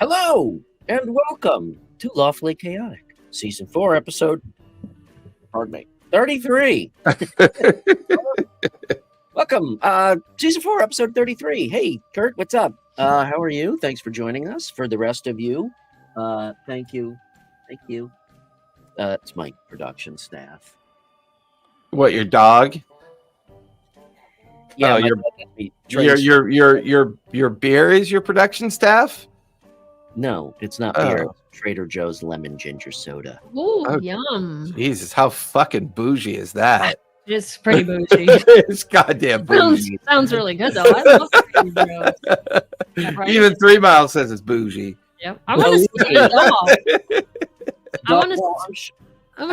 Hello and welcome to Lawfully Chaotic, Season 4, Episode, 33. Welcome, Season 4, Episode 33. Hey, Kurt, what's up? How are you? Thanks for joining us. For the rest of you, thank you. It's my production staff. What, your dog? Yeah, your beer is your production staff? No, it's not beer. It's Trader Joe's lemon ginger soda. Ooh, yum. Jesus, how fucking bougie is that? It's pretty bougie. It's goddamn bougie. Sounds really good, though. I love Trader Joe's. Yeah, right? Even 3 Mile says it's bougie. Yep. I want to see the dog. I want to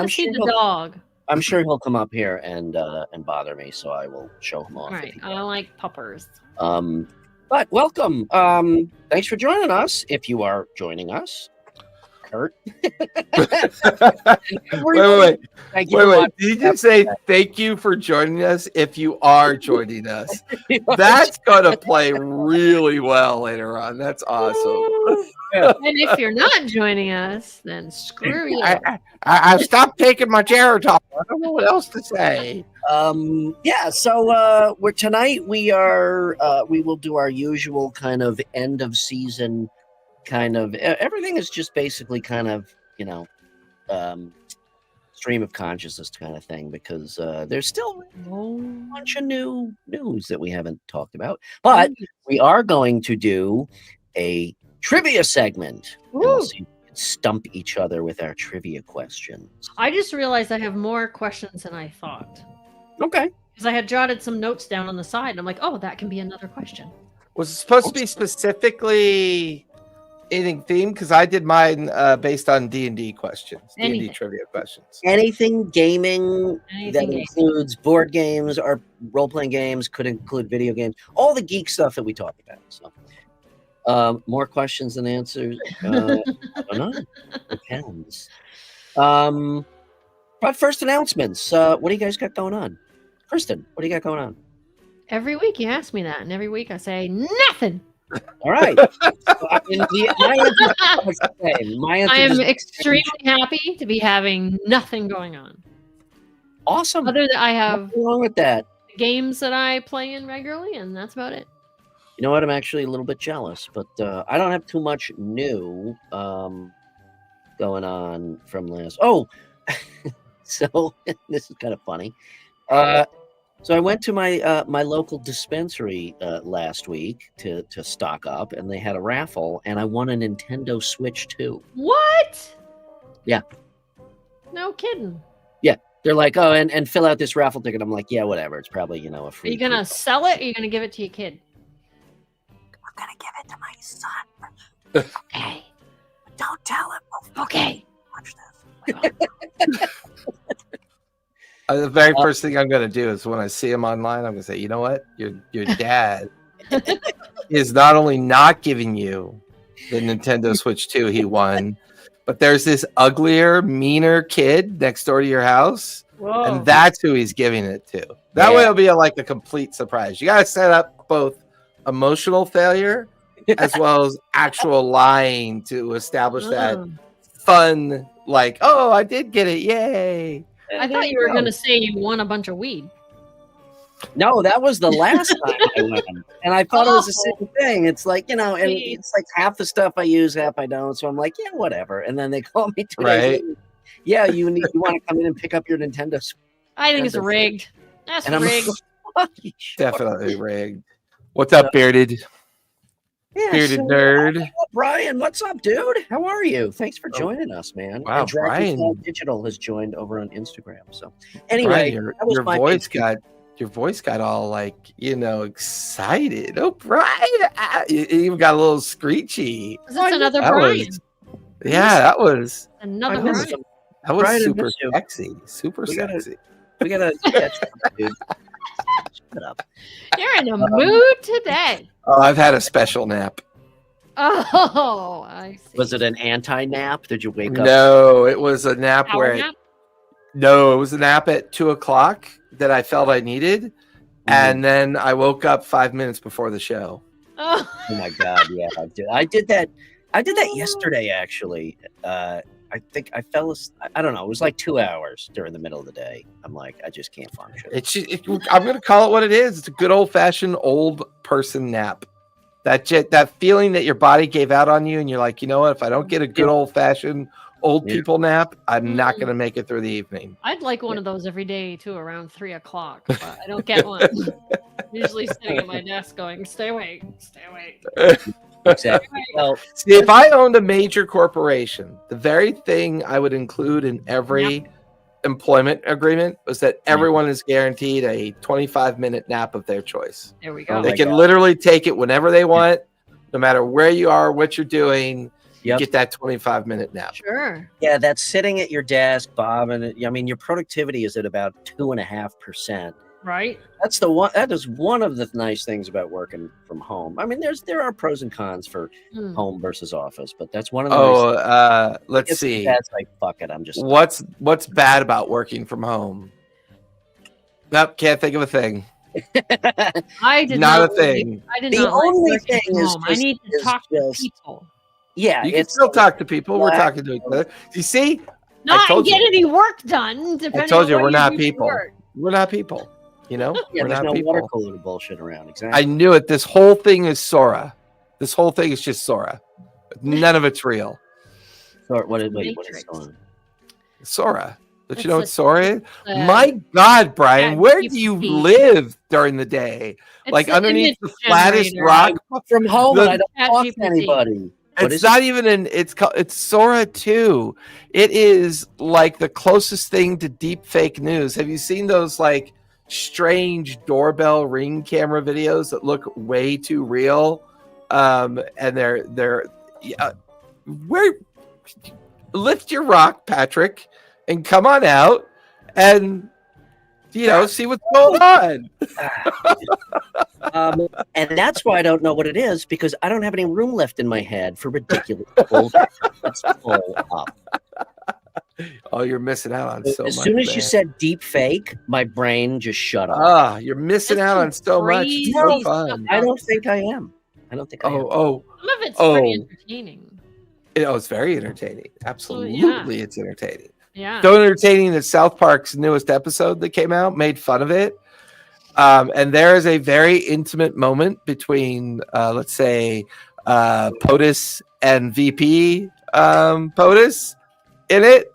see the dog. I'm sure he'll come up here and bother me, so I will show him off. All right. I like puppers. But welcome. Thanks for joining us. If you are joining us, Kurt. Wait. Did you just say thank you for joining us? If you are joining us, that's gonna play really well later on. That's awesome. And if you're not joining us, then screw you. I stopped taking my Geritol. I don't know what else to say. So tonight we will do our usual kind of end of season kind of everything is just basically kind of, stream of consciousness kind of thing, because there's still a bunch of new news that we haven't talked about, but we are going to do a trivia segment. We'll see if we can stump each other with our trivia questions. I just realized I have more questions than I thought. Okay. Because I had jotted some notes down on the side, and I'm like, oh, that can be another question. Was it supposed to be specifically anything themed? Because I did mine based on D&D questions, D&D trivia questions. Anything gaming that includes board games or role-playing games, could include video games, all the geek stuff that we talk about. So, more questions than answers. I don't know. Depends. But first announcements. What do you guys got going on? Kristen, what do you got going on? Every week you ask me that, and every week I say nothing. All right. I am extremely happy to be having nothing going on. Awesome. Other than I have nothing wrong with that. Games that I play in regularly, and that's about it. You know what? I'm actually a little bit jealous, but I don't have too much new going on from last. Oh, so this is kind of funny. So I went to my my local dispensary last week to stock up, and they had a raffle, and I won a Nintendo Switch 2. What? Yeah. No kidding. Yeah. They're like, oh, and fill out this raffle ticket. I'm like, yeah, whatever. It's probably, a free. Are you going to sell it, or are you going to give it to your kid? I'm going to give it to my son. Okay. Don't tell him. Okay. Watch this. The very first thing I'm going to do is when I see him online, I'm going to say, you know what? Your dad is not only not giving you the Nintendo Switch 2 he won, but there's this uglier, meaner kid next door to your house, and that's who he's giving it to. That way it'll be a complete surprise. You got to set up both emotional failure as well as actual lying to establish that fun, oh, I did get it, yay. I thought you were going to say you won a bunch of weed. No, that was the last time I went. And I thought it was the same thing. It's like, and it's like half the stuff I use, half I don't. So I'm like, yeah, whatever. And then they call me 2 days later. Yeah, you want to come in and pick up your Nintendo Switch. I think it's rigged. That's rigged. Like, definitely rigged. What's up, Bearded? Yeah, Bearded nerd. Brian, what's up, dude? How are you? Thanks for joining us, man. Wow, Brian. Digital has joined over on Instagram. So anyway, Brian, your voice got all excited. Oh, Brian! You even got a little screechy. That's another Brian. That was another Brian. That was Brian, super sexy. Super sexy. We gotta catch up, dude. Shut up. You're in a mood today. Oh, I've had a special nap. Oh, I see. Was it an anti-nap? Did you wake up? No, it was a nap Nap? No, it was a nap at 2:00 that I felt I needed, and then I woke up 5 minutes before the show. Oh my god! Yeah, I did that. I did that yesterday, actually. I think I fell. I don't know. It was like 2 hours during the middle of the day. I'm like, I just can't function. I'm going to call it what it is. It's a good old fashioned old person nap. That feeling that your body gave out on you, and you're like, you know what? If I don't get a good old fashioned old people nap, I'm not going to make it through the evening. I'd like one of those every day too, around 3 o'clock, but I don't get one. Usually sitting at my desk going, "Stay awake, stay awake." Exactly. Well, see, if I owned a major corporation, the very thing I would include in every employment agreement was that everyone is guaranteed a 25-minute nap of their choice. There we go. They can literally take it whenever they want, no matter where you are, what you're doing. You get that 25-minute nap. Sure. Yeah, that's sitting at your desk, Bob, and I mean your productivity is at about 2.5%. Right. That's the one. That is one of the nice things about working from home. I mean, there are pros and cons for home versus office, but that's one of the. Let's see. That's like fuck it. I'm just. What's bad about working from home? Nope, can't think of a thing. I did not a thing. I did the not only like thing is home. I need to talk to people. Yeah, you can still talk to people. We're talking to each other. You see, not get any work done. I told you we're not people. We're not people. You know, yeah, we're there's not no people. water cooler bullshit around. Exactly. I knew it. This whole thing is Sora. This whole thing is just Sora. None of it's real. What is Sora? Sora. Don't you know what Sora is? My God, Brian, where do you live during the day? Like underneath the flattest rock? From home, I don't talk to anybody. It's not even it's Sora 2. It is like the closest thing to deep fake news. Have you seen those like strange doorbell ring camera videos that look way too real? And they're where lift your rock, Patrick, and come on out and see what's going on. And that's why I don't know what it is, because I don't have any room left in my head for ridiculous bullshit. It's full up. Oh, you're missing out on so much. As soon as you said deep fake, my brain just shut off. Ah, you're missing out on so much. It's so fun. I don't think I am. I don't think I am. Some of it's pretty entertaining. It's very entertaining. Absolutely, it's entertaining. Yeah. So entertaining that South Park's newest episode that came out made fun of it. And there is a very intimate moment between, let's say, POTUS and VP POTUS in it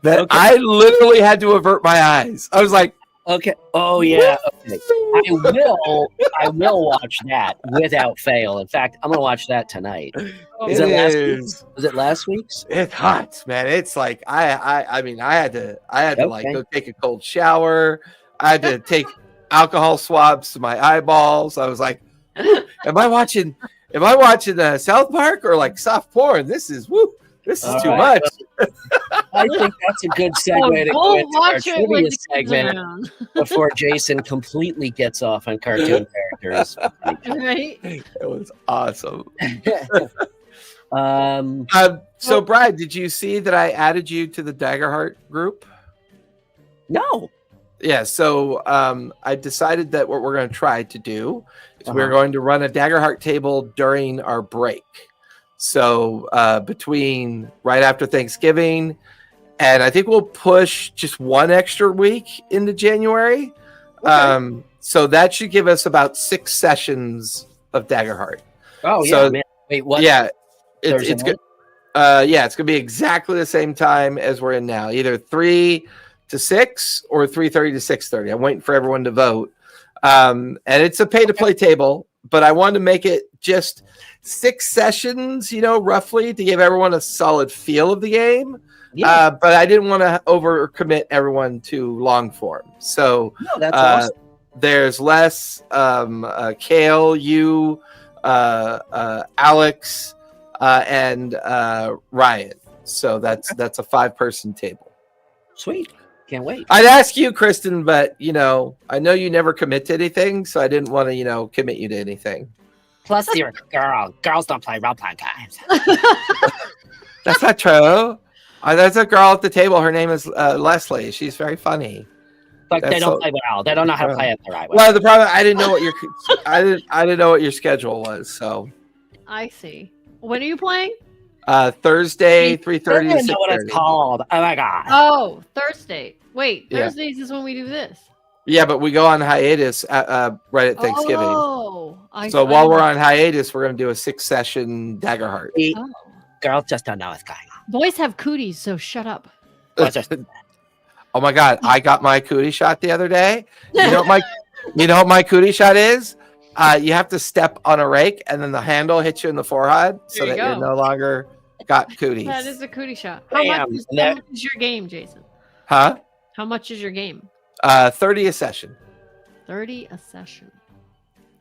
that I literally had to avert my eyes. I was like, okay. Oh, yeah. Okay. I will watch that without fail. In fact, I'm going to watch that tonight. Was it last week's? It's hot, man. It's like, I mean, I had to like go take a cold shower. I had to take alcohol swabs to my eyeballs. I was like, am I watching South Park or like soft porn? This is too much. I think that's a good segue to go into our trivia segment before Jason completely gets off on cartoon characters. Right? It was awesome. So Brad, did you see that I added you to the Daggerheart group? No. Yeah, so I decided that what we're going to try to do is we're going to run a Daggerheart table during our break. So between right after Thanksgiving, and I think we'll push just one extra week into January. Okay. So that should give us about 6 sessions of Daggerheart. Oh, yeah, man. Wait, what? Yeah, it's good. It's going to be exactly the same time as we're in now, either 3 to 6 or 3:30 to 6:30. I'm waiting for everyone to vote. And it's a pay-to-play table, but I wanted to make it just 6 sessions, roughly, to give everyone a solid feel of the game. Yeah. But I didn't want to overcommit everyone to long form. So that's awesome. There's Les, Kale, you, Alex, and Ryan. So that's a 5-person table. Sweet. Can't wait. I'd ask you, Kristen, but I know you never commit to anything, so I didn't want to, commit you to anything. Plus, you're a girl. Girls don't play role-playing games. That's not true. There's a girl at the table. Her name is Leslie. She's very funny. But they don't play well. They don't know how to play it the right way. Well, the problem I didn't know what I didn't know what your schedule was. So I see. When are you playing? Thursday, I 3:30 to didn't know what it's 6:30. called. Oh my god. Oh, Thursday. Wait, Yeah. Thursdays is when we do this. Yeah, but we go on hiatus right at Thanksgiving. Oh, So while we're on hiatus, we're going to do a 6-session Daggerheart. Oh. Girls just don't know what's going on. Boys have cooties, so shut up. Oh my god, I got my cootie shot the other day. You know what my cootie shot is? You have to step on a rake and then the handle hits you in the forehead so There you that you're go. no longer got cooties. That is a cootie shot. How much is your game, Jason? Huh? How much is your game? 30 a session. 30 a session.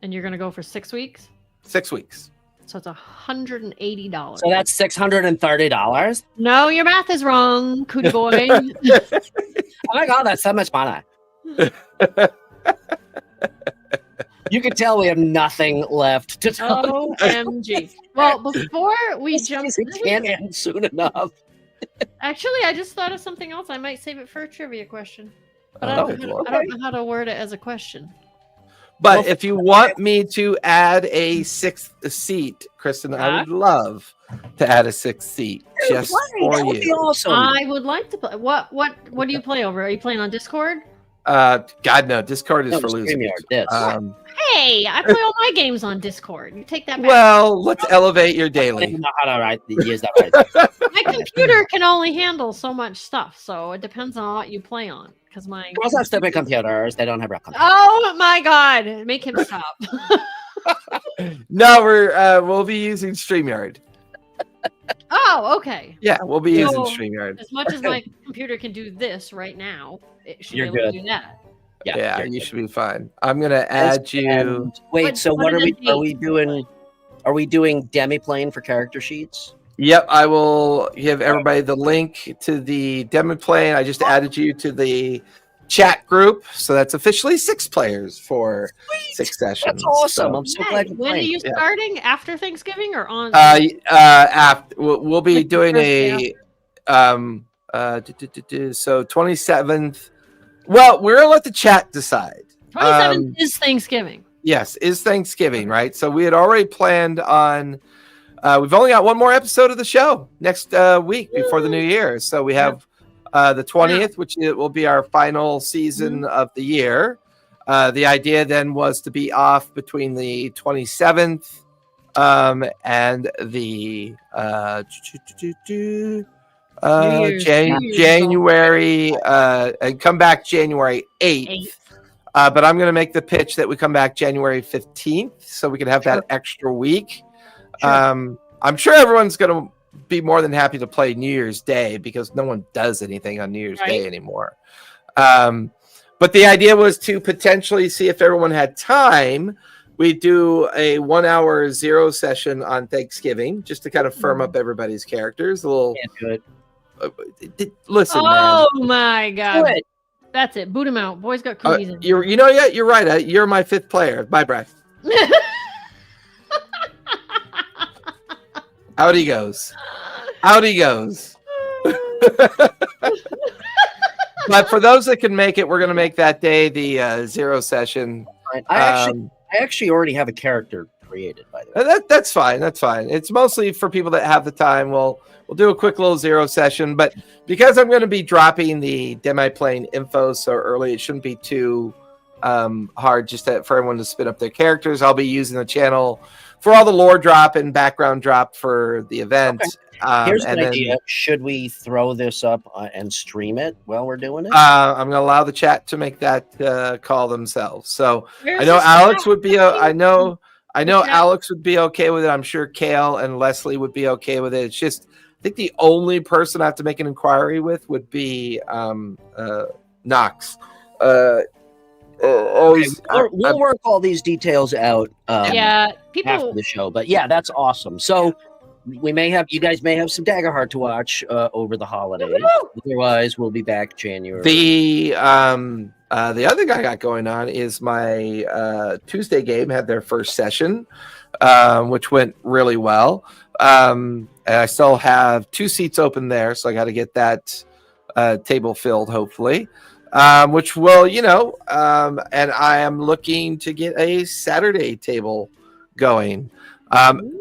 And you're gonna go for 6 weeks? 6 weeks. So it's $180. So that's $630. No, your math is wrong, cootie boy. Oh my god, that's so much money. You can tell we have nothing left to talk. OMG. Well, before we jump, It can't end soon enough. actually, I just thought of something else. I might save it for a trivia question, but I Okay, don't cool. know how to word it as a question. But if you want me to add a 6th seat, Kristen, I would love to add a 6th seat just for That would be you. awesome. I would like to play. What do you play over? Are you playing on Discord? God no, Discord is No, for losers. StreamYard, this. Hey, I play all my games on Discord. You take that back. Well, let's elevate your I daily. don't know how to use that right. My computer can only handle so much stuff, so it depends on what you play on. Because my Girls have stupid computers. They don't have real computers. oh my god, make him stop. No, we'll be using StreamYard. Oh, okay. Yeah, we'll be using So, StreamYard. As much as my computer can do this right now, it should You're be able good. to do that. Yeah, you're you good. should be fine. I'm gonna add you. And wait, What- so what what are are we? the Are we dates? doing? Are we doing demi-plane for character sheets? Yep, I will give everybody the link to the demo plane. I just added you to the chat group, so that's officially 6 players for 6 sessions. That's awesome. So, I'm so Hey, glad you're when are playing. you Yeah. starting? After Thanksgiving or on? after we'll be Like the doing first so 27th. Well, we're gonna let the chat decide. 27th is Thanksgiving. Yes, is Thanksgiving, right? So we had already planned on. We've only got one more episode of the show next week before the new year. So we have the 20th, which will be our final season of the year. The idea then was to be off between the 27th and the January and come back January 8th. But I'm going to make the pitch that we come back January 15th so we can have that extra week. I'm sure everyone's going to be more than happy to play New Year's Day because no one does anything on New Year's Day anymore. But the idea was to potentially see if everyone had time. We do a 1-hour 0 session on Thanksgiving just to kind of firm up everybody's characters. A little. Listen, man. Oh my god. Do it. That's it. Boot him out. Boys got cookies in. You're right. You're my 5th player. Bye, Brad. Out he goes. But for those that can make it, we're going to make that day the 0 session. I actually already have a character created, by the way. That's fine. It's mostly for people that have the time. We'll do a quick little 0 session, but because I'm going to be dropping the demi-plane info so early, it shouldn't be too hard just for everyone to spin up their characters. I'll be using the channel for all the lore drop and background drop for the event. Okay. Here's an idea. Should we throw this up and stream it while we're doing it? I'm going to allow the chat to make that call themselves. So Where's I know this Alex at? would be. I know Okay. Alex would be okay with it. I'm sure Kale and Leslie would be okay with it. It's just I think the only person I have to make an inquiry with would be Knox. We'll work all these details out. Yeah, After people. the show, but yeah, that's awesome. So you guys may have some Daggerheart to watch over the holidays. Otherwise, we'll be back January. The other thing I got going on is my Tuesday game had their first session, which went really well. And I still have 2 seats open there, so I got to get that table filled, hopefully. Which will, and I am looking to get a Saturday table going.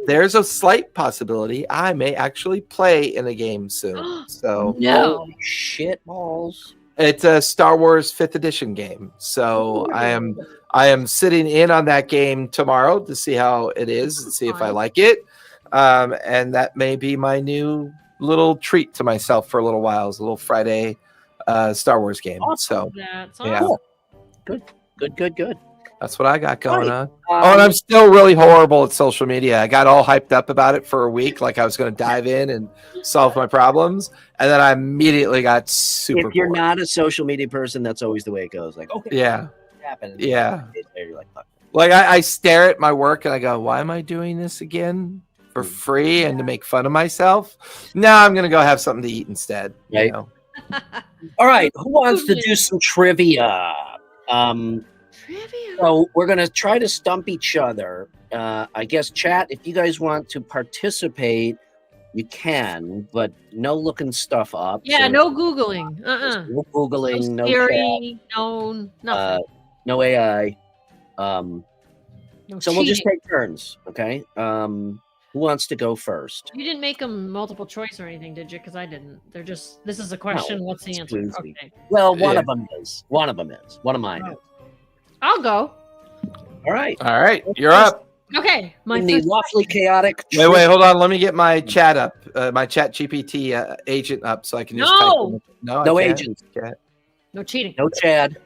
There's a slight possibility I may actually play in a game soon. So No. Holy shit balls. it's a Star Wars 5th edition game. So I am sitting in on that game tomorrow to see how it is and see if I like it. And that may be my new little treat to myself for a little while. It's a little Friday Star Wars game. Awesome. So That's yeah. awesome. Good. that's what I got going Right. on. And I'm still really horrible at social media. I got all hyped up about it for a week, like I was going to dive in and solve my problems, and then I immediately got super. If you're bored. not a social media person, that's always the way it goes. Like, okay, Yeah, it happened. yeah. You're like, fuck. Like I stare at my work and I go, "Why am I doing this again for free and to make fun of myself?" No, I'm going to go have something to eat instead. Right. You know? All right, who wants to do some trivia? Trivia. So we're gonna try to stump each other. I guess chat. If you guys want to participate, you can, but no looking stuff up. Yeah, so no Googling. no googling, no chat, Siri, no nothing. no AI. No So we'll just cheating. take turns, okay? Who wants to go first? You didn't make them multiple choice or anything, did you? Because I didn't. They're just. This is a question. What's the it's answer? easy. Okay, Well, one Yeah. of them is. One of them is. One of mine is. I'll go. All right. All right, you're up. Okay, my In the first lawfully chaotic. Wait, hold on. Let me get my chat up, my Chat GPT agent up, so I can just type in. No, No I can't. agents. no cheating. No Chad.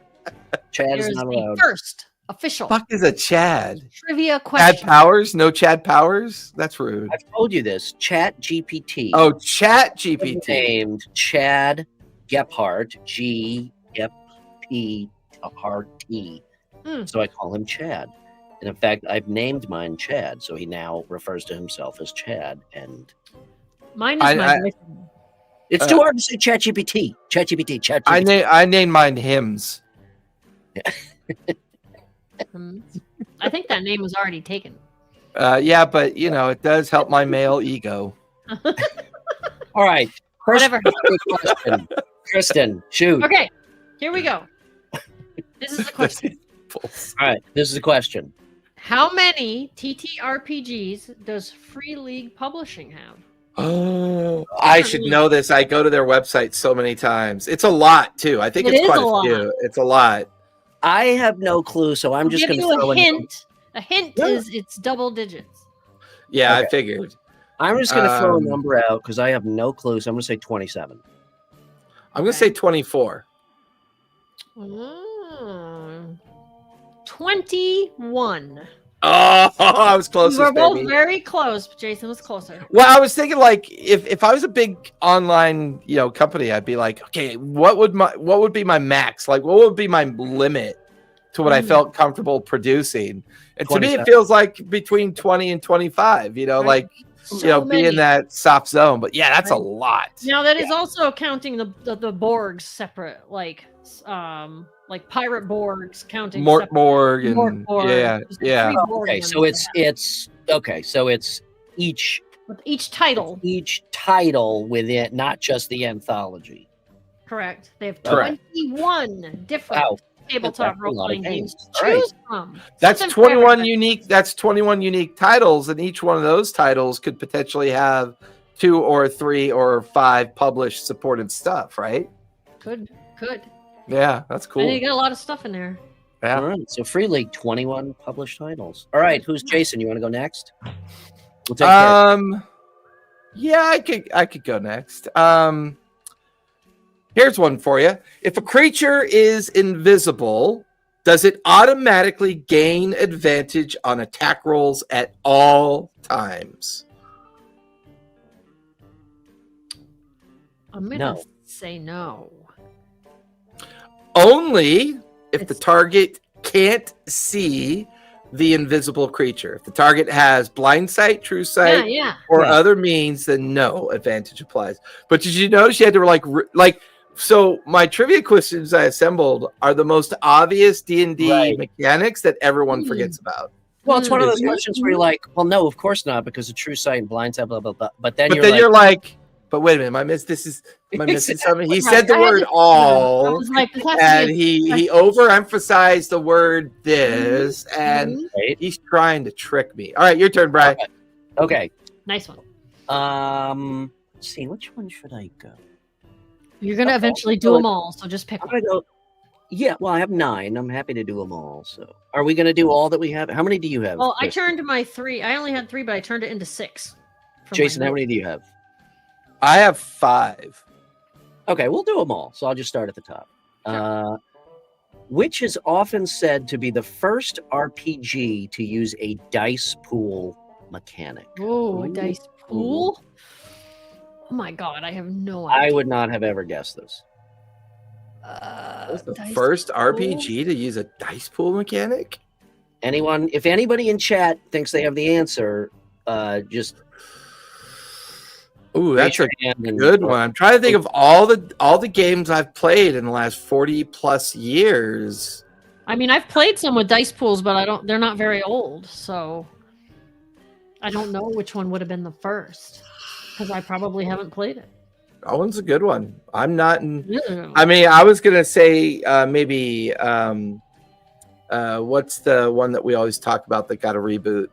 Chad Here's is not the allowed. first official Fuck is a Chad? trivia Chad question. Powers? No Chad Powers? That's rude. I've told you this. Chat GPT. Oh, Chat is GPT. named Chad Gephardt. G-F-P-R-T. So I call him Chad. And in fact, I've named mine Chad, so he now refers to himself as Chad. And Mine is my voice. it's too hard to say Chat GPT. Chat GPT. Chat GPT. I named mine Hymns. I think that name was already taken. Yeah, but you know, it does help my male ego. All right. First Whatever. question. Kristen, shoot. Okay, here we go. This is the question. All right. This is a question. How many TTRPGs does Free League Publishing have? Oh, I should know this. I go to their website so many times. It's a lot too. I think It it's is quite a a lot. few. It's a lot. I have no clue, so I'm I'll just give going to you throw a in. hint. A hint Yeah. is it's double digits. Yeah, Okay. I figured. I'm just going to throw a Um, number out because I have no clue. So I'm going to say 27. I'm gonna say 24. 21. Oh, I was We closest, were both baby. very close, but Jason was closer. Well, I was thinking like if I was a big online, company, I'd be like, okay, what would be my max? Like what would be my limit to what I felt comfortable producing? And to me, it 27. feels like between 20 and 25, Right. So be in many. that soft zone. But yeah, that's a Right. lot. Now that is also counting the Borgs separate, like pirate Borgs counting Mort separate. Borg and Mort Borg. yeah. There's Yeah. three Borg Okay, ones so they it's have. okay. So it's each With each title. title within, not just the anthology. Correct. They have Correct. 21 different Wow, tabletop that's a lot of role-playing games to games. All right. choose from. That's Something for 21 everybody. unique. That's 21 unique titles, and each one of those titles could potentially have 2 or 3 or 5 published supported stuff, right? Could. Yeah, that's cool. And you got a lot of stuff in there. Yeah. All right. So Free League, 21 published titles. All right. Who's Jason? You want to go next? We'll take care. Yeah, I could go next. Here's one for you. If a creature is invisible, does it automatically gain advantage on attack rolls at all times? I'm gonna No. say no. Only if the It's- target can't see the invisible creature. If the target has blind sight, true sight, Yeah. or Yeah. other means, then no advantage applies. But did you notice you had to so my trivia questions I assembled are the most obvious D&D Right. mechanics that everyone Hmm. forgets about. Well, it's one of those Mhm. questions where you're like, well, no, of course not, because of true sight and blind sight, blah, blah, blah. But then But you're then like, you're like, But wait a minute, am I missing something? He Right, said the I had word to- I all, was like, this has to and be a he overemphasized the word this, and Right? he's trying to trick me. All right, your turn, Brian. Okay. nice one. Let's see, which one should I go? You're gonna Okay, eventually do so them all, so just pick I'm one. gonna go. Yeah, well, I have 9. I'm happy to do them all. So, are we gonna do all that we have? How many do you have? Well, I Kristen? turned my 3. I only had 3, but I turned it into 6. from my Jason, how notes. many do you have? I have 5. Okay, we'll do them all. So I'll just start at the top. Which is often said to be the first RPG to use a dice pool mechanic. Oh, a Ooh. dice pool. Oh my god, I have no I idea. would not have ever guessed this. The Dice first pool? RPG to use a dice pool mechanic? Anyone, if anybody in chat thinks they have the answer, just Ooh, raise that's a your hand and- good one. I'm trying to think of all the games I've played in the last 40 plus years. I mean, I've played some with dice pools, but they're not very old, so I don't know which one would have been the first because I probably haven't played it. That one's a good one. I'm not in. Ew. I mean, I was gonna say maybe what's the one that we always talk about that got a reboot?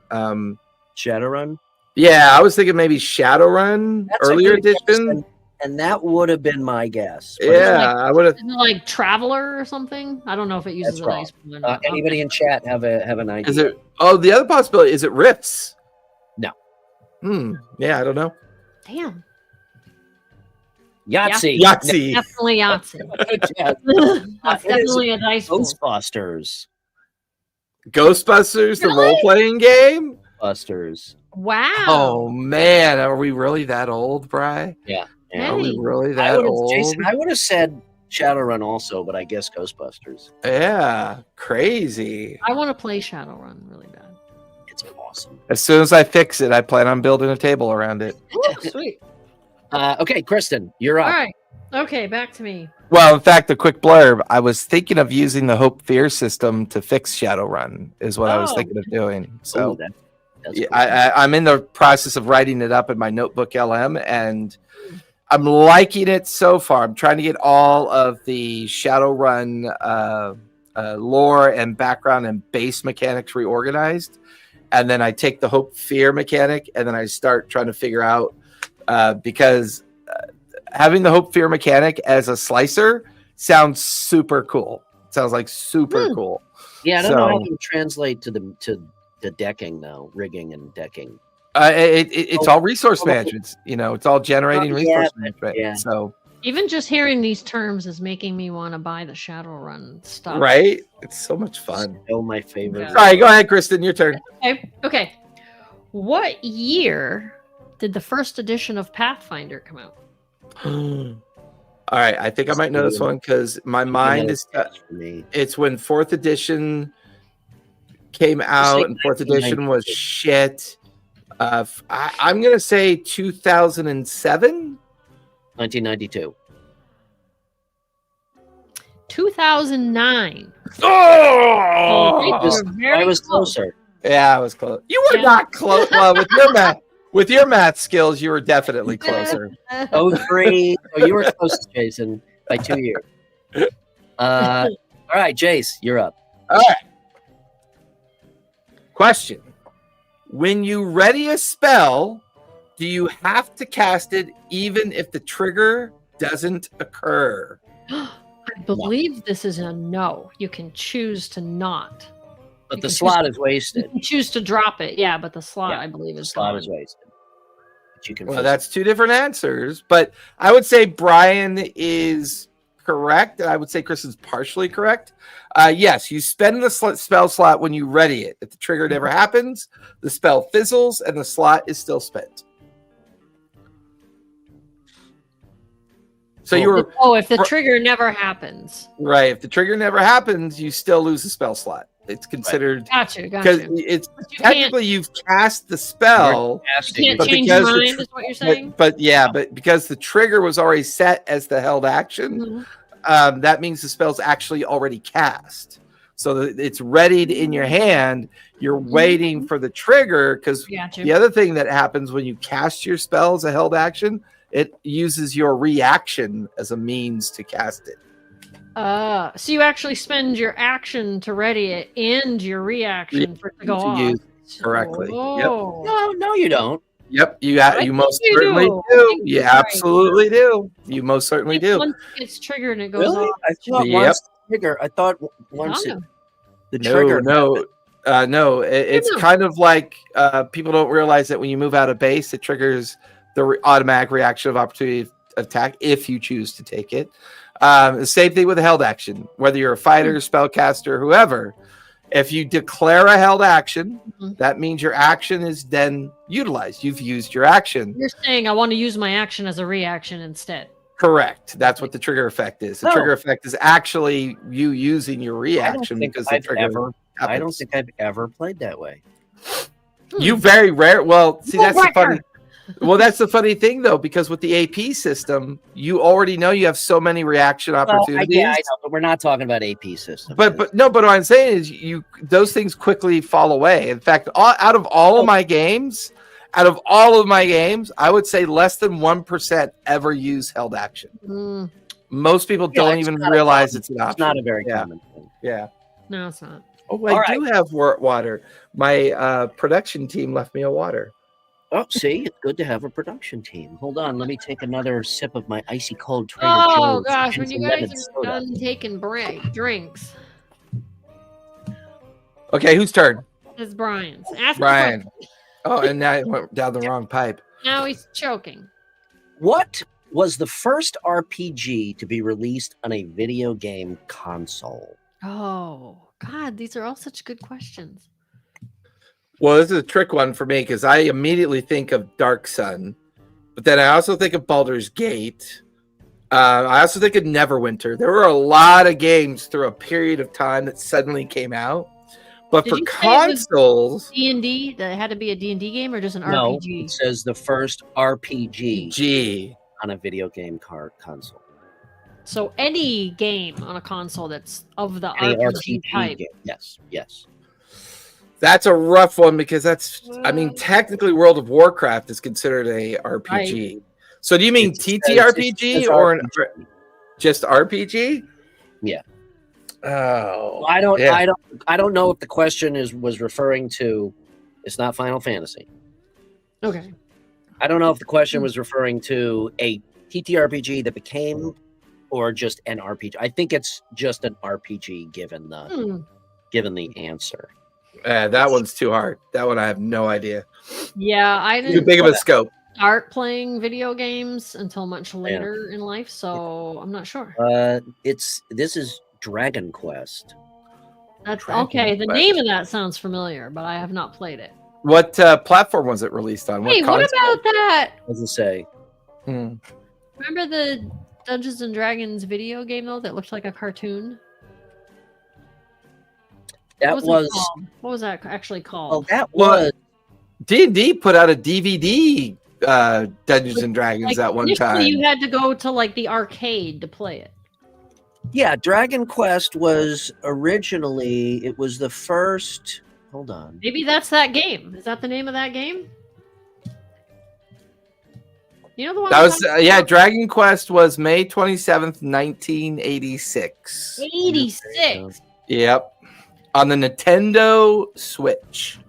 Shadowrun. Yeah, I was thinking maybe Shadowrun That's a earlier good guess, edition. and that would have been my guess. but Yeah, I would have. Is it like Traveler or something? I don't know if it uses That's a wrong. dice pool. Or not. Anybody in chat have an idea? Is it? Oh, the other possibility is it Rifts? No. Yeah, I don't know. Damn. Yahtzee? Yahtzee. Definitely Yahtzee. Yeah. That's definitely a dice pool. Ghostbusters. Ghostbusters, the Really? role playing game. Busters. Wow. Oh man, are we really that old, Bri? Yeah. Are we Hey. really that old? Jason, I would have said Shadowrun also, but I guess Ghostbusters. Yeah, crazy. I want to play Shadowrun really bad. It's awesome. As soon as I fix it, I plan on building a table around it. Ooh, sweet. Okay, Kristen, you're up. All right. Okay, back to me. Well, in fact, a quick blurb. I was thinking of using the Hope Fear system to fix Shadowrun, is what I was Oh. thinking of doing. So Ooh, that's yeah, cool. I'm in the process of writing it up in my notebook LM, and I'm liking it so far. I'm trying to get all of the Shadowrun lore and background and base mechanics reorganized, and then I take the Hope Fear mechanic, and then I start trying to figure out because having the Hope Fear mechanic as a slicer sounds super cool. Sounds like super cool. Yeah, I don't know how So- to translate to the decking though, rigging and decking. It's all resource management. It's all generating Yeah, resource management. yeah. So Even just hearing these terms is making me want to buy the Shadowrun stuff. right, it's so much fun. Oh, my favorite. Yeah. All right, go ahead, Kristen. Your turn. Okay. What year did the first edition of Pathfinder come out? All right, I think I might know this one because my mind is. For me. It's when 4th edition came out, and 4th edition was shit. I'm gonna say 2007. 1992. 2009. Oh, I was closer. yeah, I was close. You were Yeah. not close. Well, with your math skills, you were definitely closer. 03. Oh, you were close, Jason, by 2 years. All right, Jace, you're up. All right. Question: when you ready a spell, do you have to cast it even if the trigger doesn't occur? I believe this is a no. You can choose to not. But You the can slot choose- is You wasted. can choose to drop it. Yeah, but the slot, Yeah, I believe, The is slot gone. is wasted. But you can. Well, fix that's two different answers, but I would say Brian is correct, and I would say Chris is partially correct. Yes, you spend the spell slot when you ready it. If the trigger never happens, the spell fizzles and the slot is still spent. So you were If the trigger never happens. right. If the trigger never happens, you still lose the spell slot. It's considered Gotcha. because it's But you can't, technically you've cast the spell. casting. you can't but change your because the mind, is what you're saying? but because the trigger was already set as the held action, Mhm. that means the spell's actually already cast. So that it's readied in your hand. You're waiting for the trigger because Gotcha. the other thing that happens when you cast your spell as a held action It uses your reaction as a means to cast it. So you actually spend your action to ready it and your reaction for it to go To off. use correctly. Oh. No, you don't. Yep, you most you certainly do. do. I think You you're right. absolutely do. You most certainly do. Once it gets triggered and it goes Really? off. I thought Yep. once the trigger. I thought once No. the trigger. No. It's No. kind of like people don't realize that when you move out of base, it triggers the automatic reaction of opportunity attack if you choose to take it. The same thing with a held action, whether you're a fighter, spellcaster, whoever. If you declare a held action, that means your action is then utilized. You've used your action. You're saying I want to use my action as a reaction instead. Correct. That's what the trigger effect is. The No. trigger effect is actually you using your reaction think because the I've trigger ever- I don't happens. think I've ever played that way. You very rare. Well, see, No that's the record. funny. Well, that's the funny thing, though, because with the AP system, you already know you have so many reaction opportunities. I know, but we're not talking about AP system. But what I'm saying is, those things quickly fall away. In fact, out of all of my games, I would say less than 1% ever use held action. Most people don't it's even not realize it's an option. It's not a very Yeah. common thing. Yeah. No, it's not. Oh, I do have water. My production team left me a water. Oh, see, it's good to have a production team. Hold on, let me take another sip of my icy cold Trader Oh Joe's gosh, when you guys lemon are soda. done taking drinks, Okay, whose turn? it's Brian's. Ask him Brian. questions. Oh, and now it went down the wrong pipe. Now he's choking. What was the first RPG to be released on a video game console? Oh God, these are all such good questions. Well, this is a trick one for me because I immediately think of Dark Sun, but then I also think of Baldur's Gate. I also think of Neverwinter. There were a lot of games through a period of time that suddenly came out, but Did for you say it was consoles, D&D, that it had to be a D&D game or just an No, RPG? it says the first RPG G. on a video game console. So any game on a console that's of the Any RPG type. game. Yes. That's a rough one because technically World of Warcraft is considered a RPG. Right. So do you mean TTRPG or just RPG? Yeah. Oh, well, I don't know if the question was referring to. It's not Final Fantasy. Okay. I don't know if the question was referring to a TTRPG that became, or just an RPG. I think it's just an RPG given the answer. That one's too hard. That one I have no idea. Yeah, I didn't too big of a scope. Start playing video games until much later in life, so I'm not sure. This is Dragon Quest. That's okay. The name of that sounds familiar, but I have not played it. What platform was it released on? Hey, what about that? What does it say? Remember the Dungeons and Dragons video game though that looked like a cartoon? What was that actually called? Oh, that was D&D put out a DVD Dungeons and Dragons at one time. You had to go to like the arcade to play it. Yeah, Dragon Quest was originally, it was the first. Hold on. Maybe that's that game. Is that the name of that game? You know the one that was Dragon Quest was May 27th, 1986. 86. Yep. On the Nintendo Switch.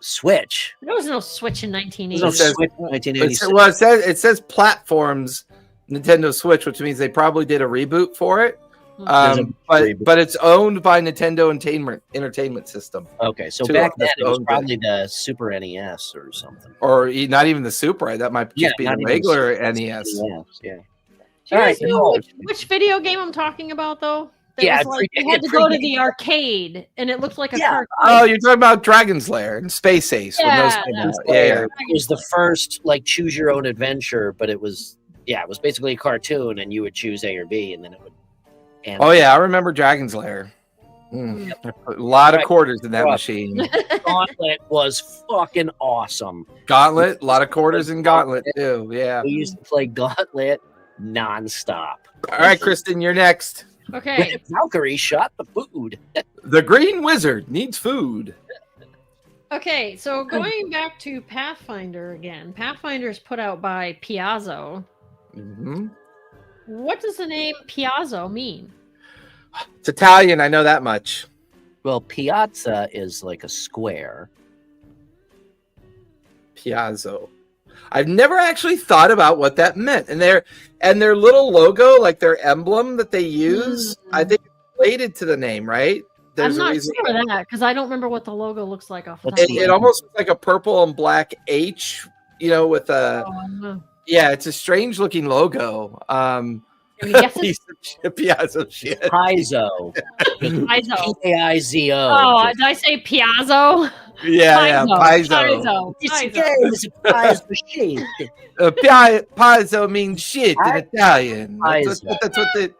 Switch. There was no Switch in 1986. No Switch in 1986. Well, it says platforms Nintendo Switch, which means they probably did a reboot for it. But it's owned by Nintendo Entertainment System. Okay, so back then it was probably the Super NES or something, or not even the Super. That might just be the regular NES. Yeah. All right. Which video game I'm talking about, though? You had to go to the arcade, and it looked like a cartoon. Oh, you're talking about Dragon's Lair and Space Ace. It was the first choose your own adventure, but it was basically a cartoon, and you would choose A or B, and then it would. I remember Dragon's Lair. A lot of quarters in that machine. Gauntlet was fucking awesome. Gauntlet, a lot of quarters in Gauntlet too. Yeah, we used to play Gauntlet nonstop. All right, Kristen, you're next. Okay. Valkyrie shot the food. The Green Wizard needs food. Okay, so going back to Pathfinder again. Pathfinder is put out by Piazzo. Mm-hmm. What does the name Piazzo mean? It's Italian. I know that much. Well, piazza is like a square. Piazzo. I've never actually thought about what that meant. And their little logo, like their emblem that they use, I think it's related to the name, right? I'm not sure of that because I don't remember what the logo looks like off the top. It almost looks like a purple and black H, with a it's a strange looking logo. Piazzo shit. Paizo. Paizo. P-A-I-Z-O. Oh, did I say Piazzo? Yeah, Paizo. Paizo shit. Paizo means shit in Italian. That's what the.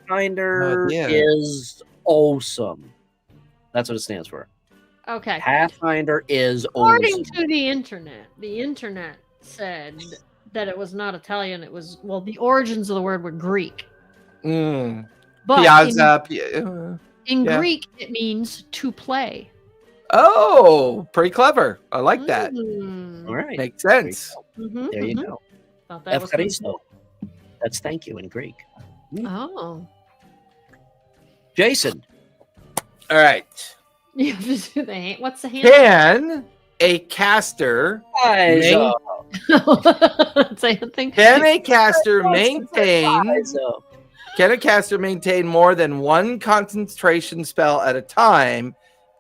Pathfinder is awesome. That's what it stands for. Okay. Pathfinder is awesome. According to the internet said that it was not Italian. It was, the origins of the word were Greek. But Piazza. In Greek, it means to play. Oh, pretty clever. I like that. All right. Makes sense. There you go. Efkaristo. That's thank you in Greek. Oh. Jason. All right. You have to do the hand. What's the hand? Can a caster Say a thing. Can a caster maintain more than one concentration spell at a time